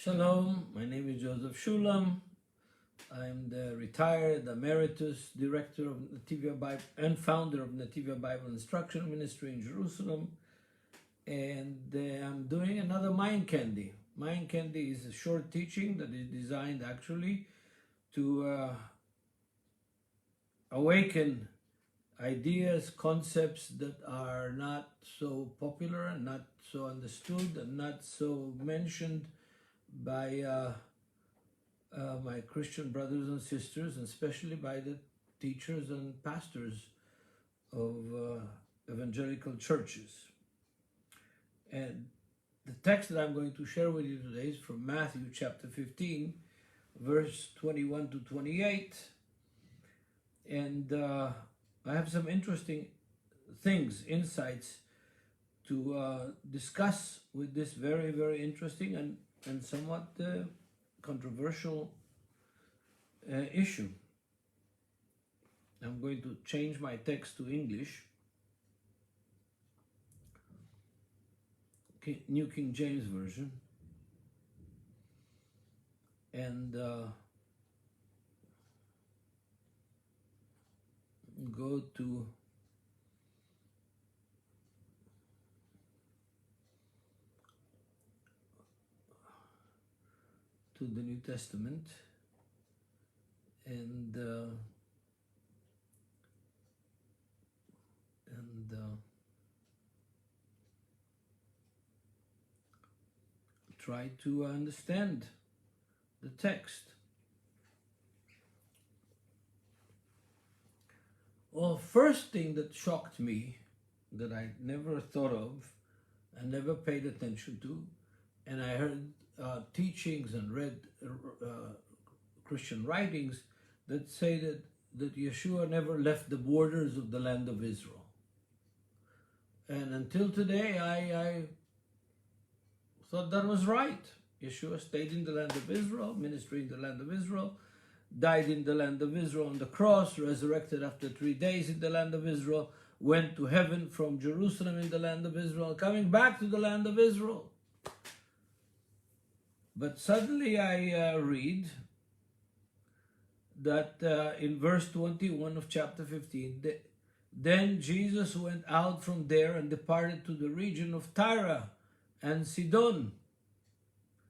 Shalom, my name is Joseph Shulam. I'm the retired emeritus director of Netivyah Bible and founder of Netivyah Bible Instruction Ministry in Jerusalem. And I'm doing another Mind Candy. Mind Candy is a short teaching that is designed actually to awaken ideas, concepts that are not so popular and not so understood and not so mentioned by my Christian brothers and sisters, and especially by the teachers and pastors of evangelical churches. And the text that I'm going to share with you today is from Matthew chapter 15, verse 21 to 28. And I have some interesting things, insights to discuss with this very, very interesting and somewhat controversial issue. I'm going to change my text to English. New King James Version. And go to the New Testament and try to understand the text. Well, first thing that shocked me, that I never thought of and never paid attention to, and I heard teachings and read Christian writings that say that Yeshua never left the borders of the land of Israel. And until today, I thought that was right. Yeshua stayed in the land of Israel, ministering in the land of Israel, died in the land of Israel on the cross, resurrected after 3 days in the land of Israel, went to heaven from Jerusalem in the land of Israel, coming back to the land of Israel. But suddenly I read that in verse 21 of chapter 15, then Jesus went out from there and departed to the region of Tyre and Sidon.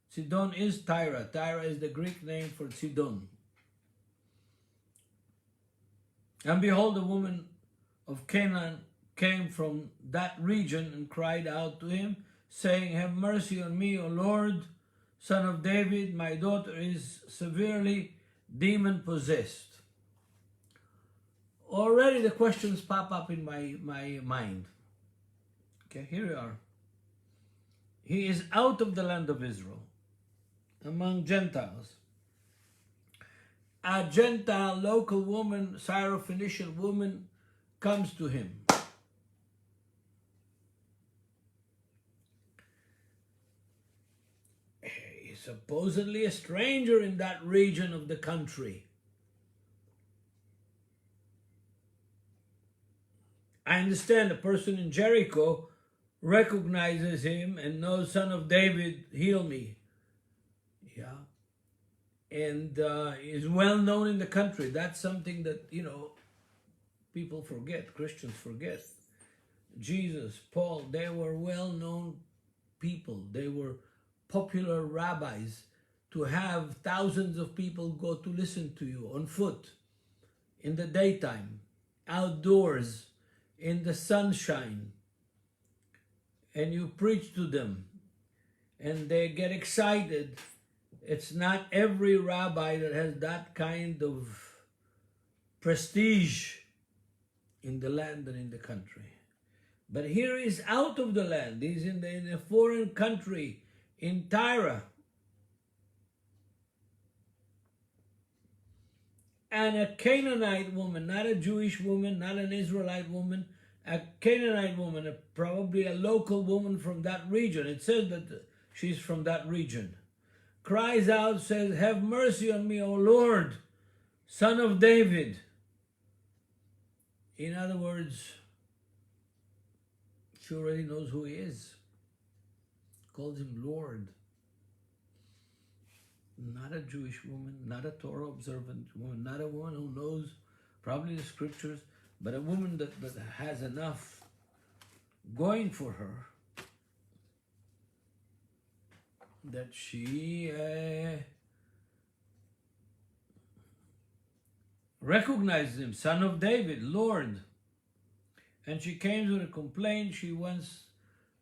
Sidon is Tyre. Tyre is the Greek name for Sidon. And behold, a woman of Canaan came from that region and cried out to him, saying, "Have mercy on me, O Lord, Son of David, my daughter is severely demon-possessed." Already the questions pop up in my mind. Okay, here we are. He is out of the land of Israel, among Gentiles. A Gentile local woman, Syrophoenician woman, comes to him. Supposedly a stranger in that region of the country. I understand a person in Jericho recognizes him and knows, "Son of David, heal me." Yeah. And is well known in the country. That's something that, people forget, Christians forget. Jesus, Paul, they were well known people. They were popular rabbis, to have thousands of people go to listen to you on foot, in the daytime, outdoors, in the sunshine, and you preach to them, and they get excited. It's not every rabbi that has that kind of prestige in the land and in the country. But here he's out of the land. He's in a foreign country, in Tyre. And a Canaanite woman, not a Jewish woman, not an Israelite woman, a Canaanite woman, probably a local woman from that region. It says that she's from that region. Cries out, says, "Have mercy on me, O Lord, Son of David." In other words, she already knows who he is. Calls him Lord. not a Jewish woman, not a Torah observant woman, not a woman who knows probably the scriptures, but a woman that has enough going for her that she recognizes him, Son of David, Lord. And she came with a complaint. She wants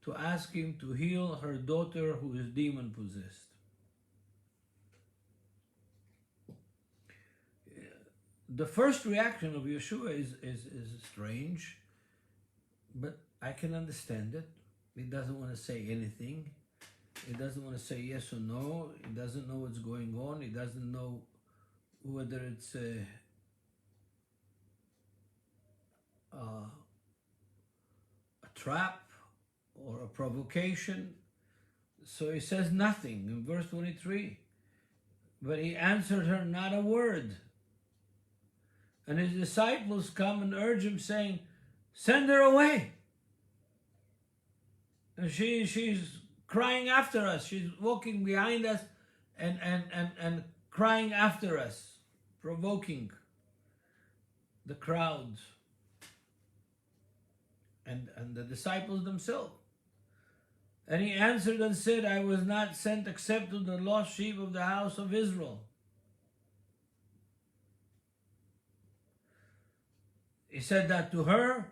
to ask him to heal her daughter who is demon possessed. The first reaction of Yeshua is strange, but I can understand it. He doesn't want to say anything. He doesn't want to say yes or no. He doesn't know what's going on. He doesn't know whether it's a trap or a provocation. So he says nothing in verse 23. But he answered her not a word. And his disciples come and urge him, saying, send her away. And she's crying after us. She's walking behind us and crying after us, provoking the crowds and the disciples themselves. And he answered and said, I was not sent except to the lost sheep of the house of Israel. He said that to her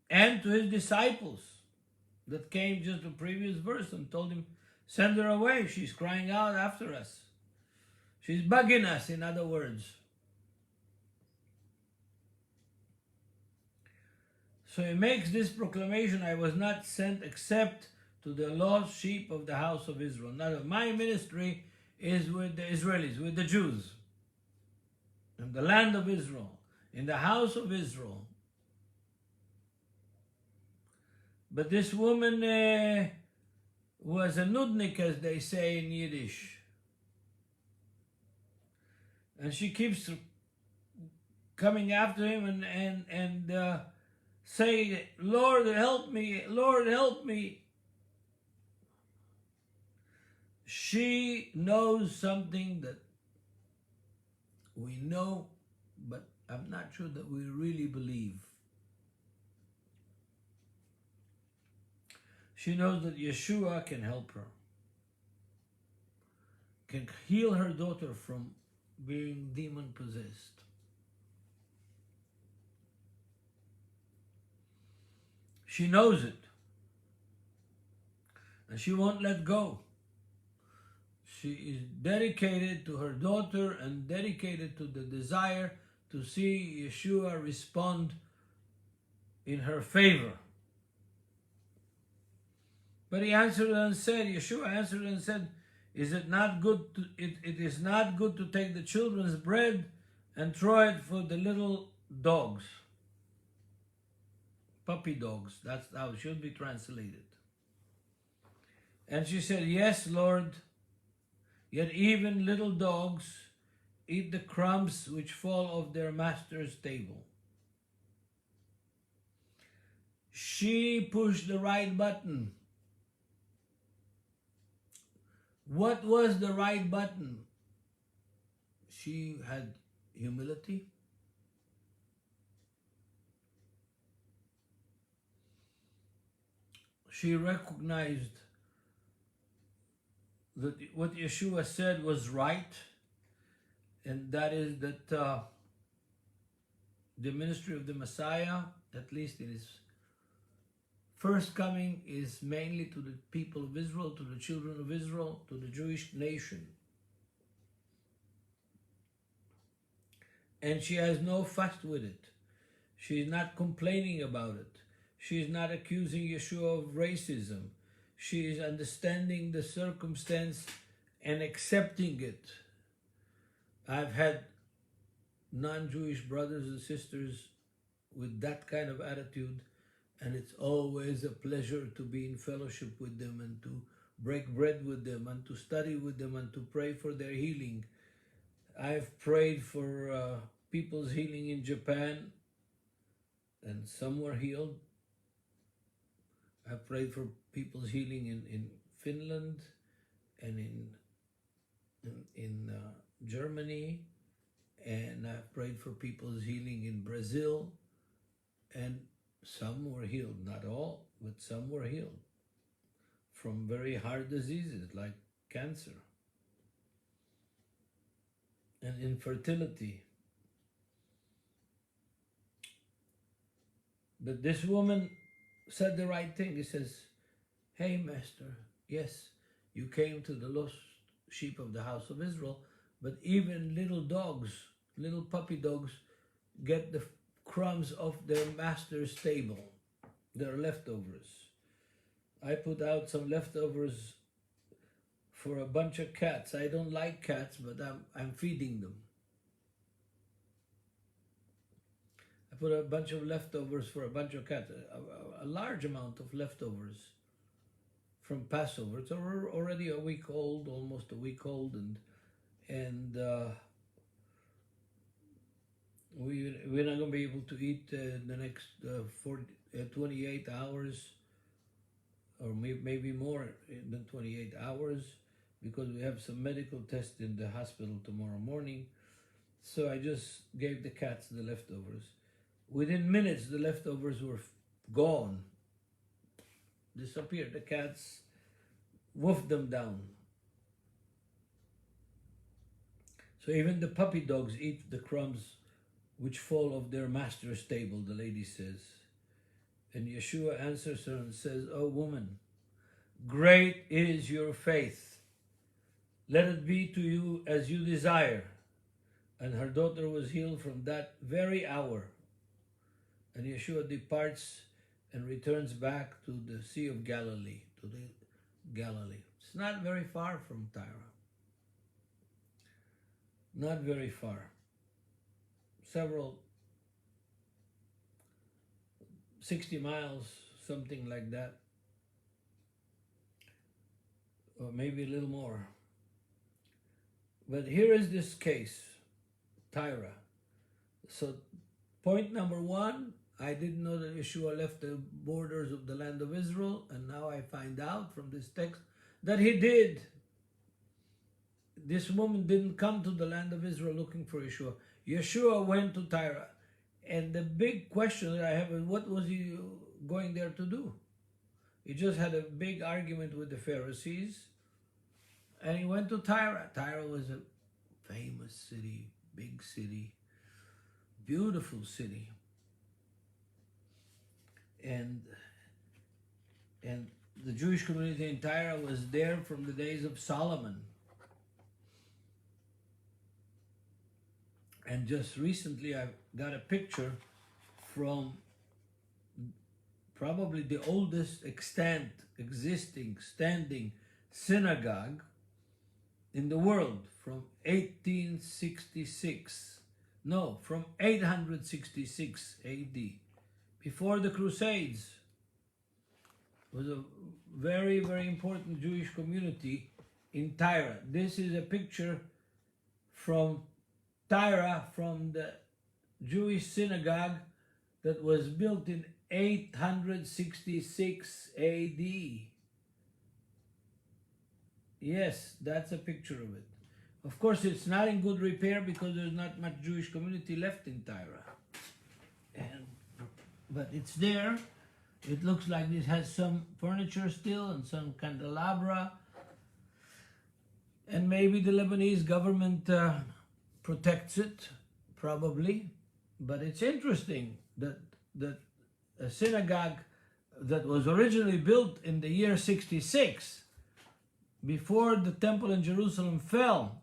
and to his disciples that came just the previous verse and told him, send her away. She's crying out after us. She's bugging us, in other words. So he makes this proclamation, I was not sent except to the lost sheep of the house of Israel. Now, my ministry is with the Israelis, with the Jews, in the land of Israel, in the house of Israel. But this woman was a nudnik, as they say in Yiddish. And she keeps coming after him and say, Lord, help me, Lord, help me. She knows something that we know, but I'm not sure that we really believe. She knows that Yeshua can help her, can heal her daughter from being demon-possessed. She knows it, and she won't let go. She is dedicated to her daughter and dedicated to the desire to see Yeshua respond in her favor. But he answered and said, Yeshua answered and said, is it not good to, it is not good to take the children's bread and throw it for the little dogs. Puppy dogs, that's how it should be translated. And she said, yes, Lord, yet even little dogs eat the crumbs which fall off their master's table. She pushed the right button. What was the right button? She had humility. She recognized that what Yeshua said was right, and that is that the ministry of the Messiah, at least in his first coming, is mainly to the people of Israel, to the children of Israel, to the Jewish nation. And she has no fuss with it. She's not complaining about it. She's not accusing Yeshua of racism. She is understanding the circumstance and accepting it. I've had non-Jewish brothers and sisters with that kind of attitude, and it's always a pleasure to be in fellowship with them and to break bread with them and to study with them and to pray for their healing. I've prayed for people's healing in Japan, and some were healed. I've prayed for people's healing in Finland and in in Germany, and I've prayed for people's healing in Brazil, and some were healed, not all, but some were healed from very hard diseases like cancer and infertility. But this woman said the right thing. He says, "Hey, Master, yes, you came to the lost sheep of the house of Israel, but even little dogs, little puppy dogs, get the crumbs of their master's table, their leftovers. I put out some leftovers for a bunch of cats. I don't like cats, but I'm feeding them. I put a bunch of leftovers for a bunch of cats, a large amount of leftovers from Passover. It's already a week old, almost a week old, and we're not going to be able to eat the next 28 hours, or maybe more than 28 hours, because we have some medical tests in the hospital tomorrow morning. So I just gave the cats the leftovers. Within minutes, the leftovers were gone, disappeared. The cats wolfed them down. So even the puppy dogs eat the crumbs which fall off their master's table, the lady says. And Yeshua answers her and says, "Oh woman, great is your faith. Let it be to you as you desire." And her daughter was healed from that very hour. And Yeshua departs and returns back to the Sea of Galilee, to the Galilee. It's not very far from Tyre. Not very far. Several 60 miles, something like that. Or maybe a little more. But here is this case, Tyre. So point number one, I didn't know that Yeshua left the borders of the land of Israel, and now I find out from this text that he did. This woman didn't come to the land of Israel looking for Yeshua. Yeshua went to Tyre. And the big question that I have is, what was he going there to do? He just had a big argument with the Pharisees, and he went to Tyre. Tyre was a famous city, big city, beautiful city. And the Jewish community in Tyre was there from the days of Solomon. And just recently I got a picture from probably the oldest existing, standing synagogue in the world from 1866. No, from 866 AD. Before the Crusades. It was a very, very important Jewish community in Tyre. This is a picture from Tyre, from the Jewish synagogue that was built in 866 AD. Yes, that's a picture of it. Of course, it's not in good repair because there's not much Jewish community left in Tyre. But it's there. It looks like this has some furniture still and some candelabra. And maybe the Lebanese government protects it, probably. But it's interesting that a synagogue that was originally built in the year 66, before the temple in Jerusalem fell,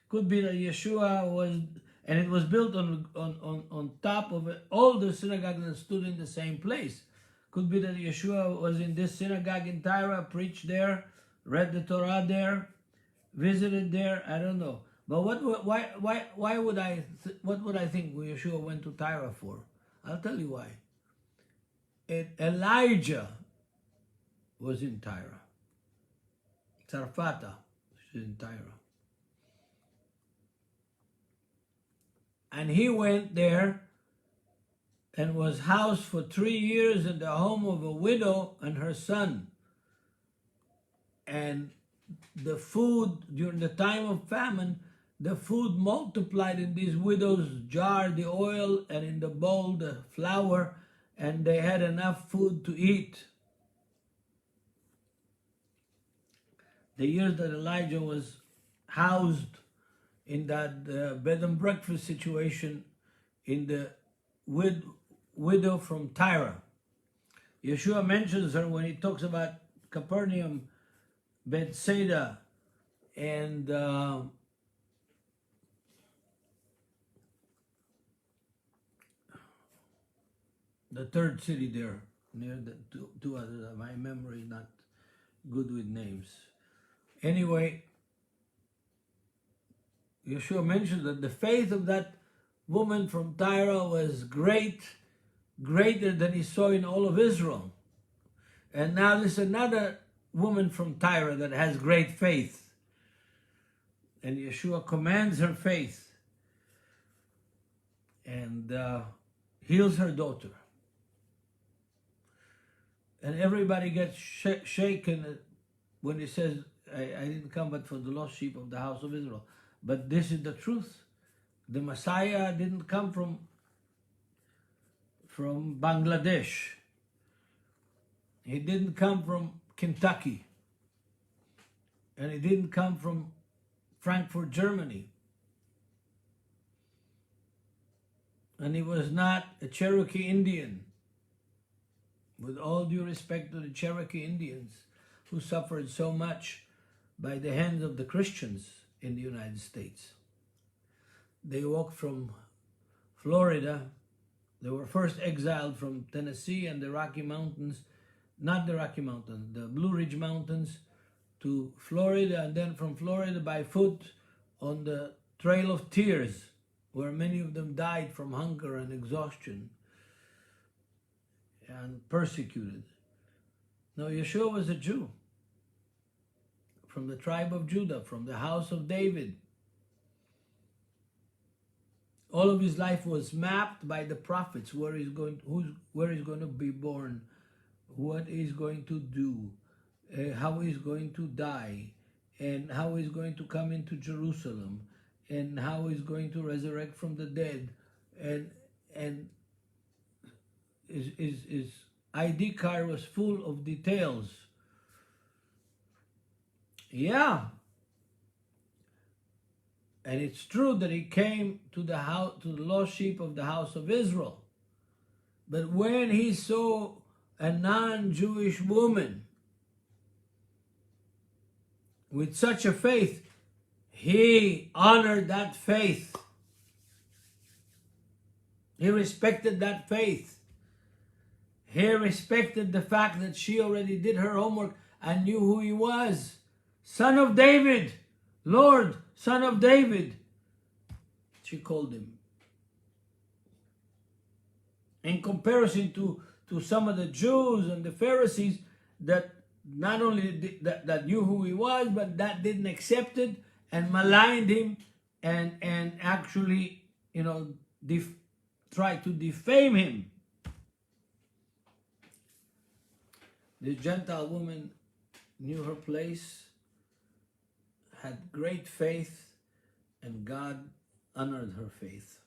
could be that Yeshua was, and it was built on top of an older synagogue that stood in the same place. Could be that Yeshua was in this synagogue in Tyre, preached there, read the Torah there, visited there. I don't know. But what would I think Yeshua went to Tyre for? I'll tell you why. Elijah was in Tyre. Zarfata was in Tyre. And he went there and was housed for 3 years in the home of a widow and her son. And the food during the time of famine, the food multiplied in this widow's jar, the oil, and in the bowl, the flour, and they had enough food to eat. The years that Elijah was housed in that bed and breakfast situation in the widow from Tyre. Yeshua mentions her when he talks about Capernaum, Bethsaida, and the third city there, near the two others. My memory is not good with names. Anyway, Yeshua mentioned that the faith of that woman from Tyre was greater than he saw in all of Israel. And now there's another woman from Tyre that has great faith. And Yeshua commands her faith and heals her daughter. And everybody gets shaken when he says, I didn't come but for the lost sheep of the house of Israel. But this is the truth. The Messiah didn't come from Bangladesh. He didn't come from Kentucky. And he didn't come from Frankfurt, Germany. And he was not a Cherokee Indian. With all due respect to the Cherokee Indians who suffered so much by the hands of the Christians in the United States. They walked from Florida. They were first exiled from Tennessee and the Rocky Mountains, not the Rocky Mountains, the Blue Ridge Mountains, to Florida, and then from Florida by foot on the Trail of Tears, where many of them died from hunger and exhaustion and persecuted. Now, Yeshua was a Jew from the tribe of Judah, from the house of David. All of his life was mapped by the prophets, where he's going to be born, what he's going to do, how he's going to die, and how he's going to come into Jerusalem, and how he's going to resurrect from the dead, and his ID card was full of details. Yeah. And it's true that he came to the lost sheep of the house of Israel. But when he saw a non-Jewish woman with such a faith, he honored that faith. He respected that faith. He respected the fact that she already did her homework and knew who he was. Son of David, Lord, Son of David, she called him. In comparison to some of the Jews and the Pharisees that not only that knew who he was, but that didn't accept it and maligned him and actually, tried to defame him. The Gentile woman knew her place, had great faith, and God honored her faith.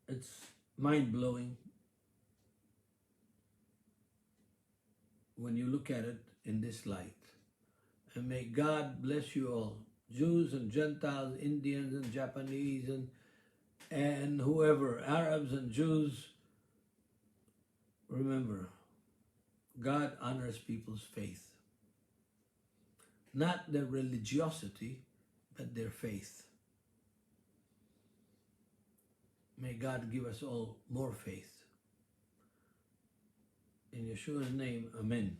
It's mind-blowing when you look at it in this light. And may God bless you all, Jews and Gentiles, Indians and Japanese and whoever, Arabs and Jews. Remember, God honors people's faith. Not their religiosity, but their faith. May God give us all more faith. In Yeshua's name, amen.